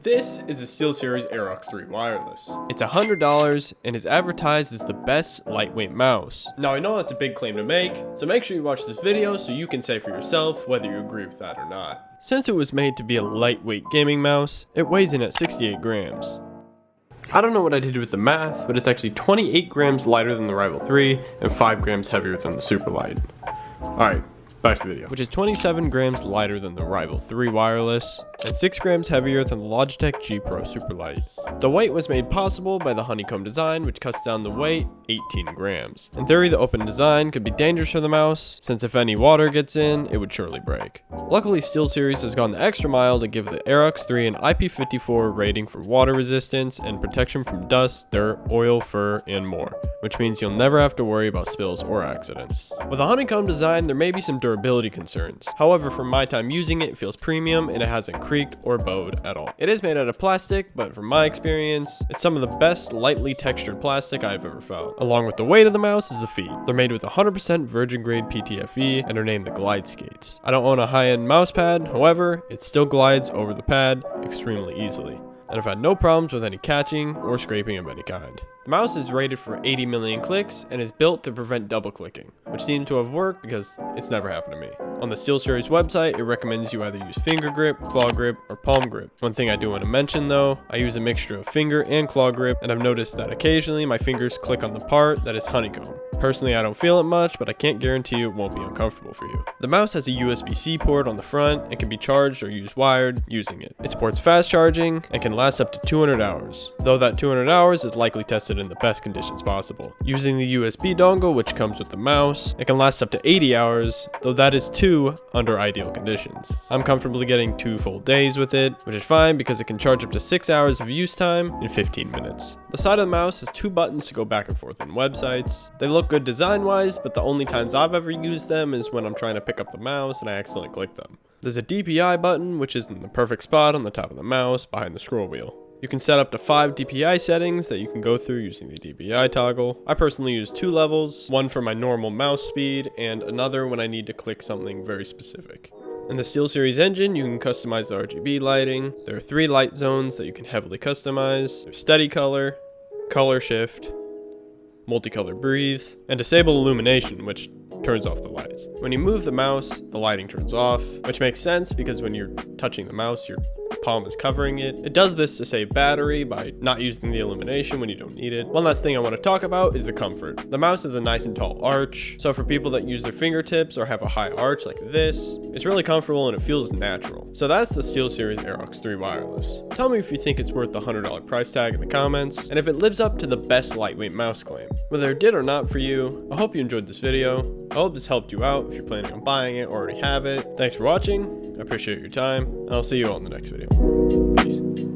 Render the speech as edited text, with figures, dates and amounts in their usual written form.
This is a Steelseries Aerox 3 wireless. It's $100 and is advertised as the best lightweight mouse. Now I know that's a big claim to make, so make sure you watch this video so you can say for yourself whether you agree with that or not. Since it was made to be a lightweight gaming mouse, it weighs in at 68 grams. I don't know what I did with the math, but it's actually 28 grams lighter than the Rival 3 and 5 grams heavier than the Superlight. Alright, back to the video. Which is 27 grams lighter than the Rival 3 wireless and 6 grams heavier than the Logitech G Pro Superlight. The weight was made possible by the honeycomb design, which cuts down the weight 18 grams. In theory, the open design could be dangerous for the mouse, since if any water gets in, it would surely break. Luckily, Steelseries has gone the extra mile to give the Aerox 3 an IP54 rating for water resistance and protection from dust, dirt, oil, fur, and more, which means you'll never have to worry about spills or accidents. With a honeycomb design, there may be some durability concerns. However, from my time using it, it feels premium and it hasn't creaked or bowed at all. It is made out of plastic, but from my experience, it's some of the best lightly textured plastic I've ever felt. Along with the weight of the mouse is the feet. They're made with 100% virgin grade PTFE and are named the Glide Skates. I don't own a high-end mouse pad, however, it still glides over the pad extremely easily, and I've had no problems with any catching or scraping of any kind. The mouse is rated for 80 million clicks and is built to prevent double clicking, which seems to have worked because it's never happened to me. On the Steelseries website, it recommends you either use finger grip, claw grip, or palm grip. One thing I do want to mention though, I use a mixture of finger and claw grip, and I've noticed that occasionally my fingers click on the part that is honeycomb. Personally, I don't feel it much, but I can't guarantee it won't be uncomfortable for you. The mouse has a USB-C port on the front and can be charged or used wired using it. It supports fast charging and can last up to 200 hours, though that 200 hours is likely tested in the best conditions possible. Using the USB dongle, which comes with the mouse, it can last up to 80 hours, though that is 2 under ideal conditions. I'm comfortably getting 2 full days with it, which is fine because it can charge up to 6 hours of use time in 15 minutes. The side of the mouse has 2 buttons to go back and forth in websites. They look good design wise, but the only times I've ever used them is when I'm trying to pick up the mouse and I accidentally click them. There's a DPI button, which is in the perfect spot on the top of the mouse behind the scroll wheel. You can set up to 5 DPI settings that you can go through using the DPI toggle. I personally use 2 levels, one for my normal mouse speed and another when I need to click something very specific. In the Steelseries engine, you can customize the RGB lighting. There are 3 light zones that you can heavily customize. There's steady color, color shift, multicolor breathe, and disable illumination, which turns off the lights. When you move the mouse, the lighting turns off, which makes sense because when you're touching the mouse, your palm is covering it. It does this to save battery by not using the illumination when you don't need it. One last thing I want to talk about is the comfort. The mouse has a nice and tall arch, so for people that use their fingertips or have a high arch like this, it's really comfortable and it feels natural. So that's the Steelseries Aerox 3 wireless. Tell me if you think it's worth the $100 price tag in the comments, and if it lives up to the best lightweight mouse claim. Whether it did or not for you, I hope you enjoyed this video. I hope this helped you out if you're planning on buying it or already have it. Thanks for watching. I appreciate your time, and I'll see you all in the next video. Peace.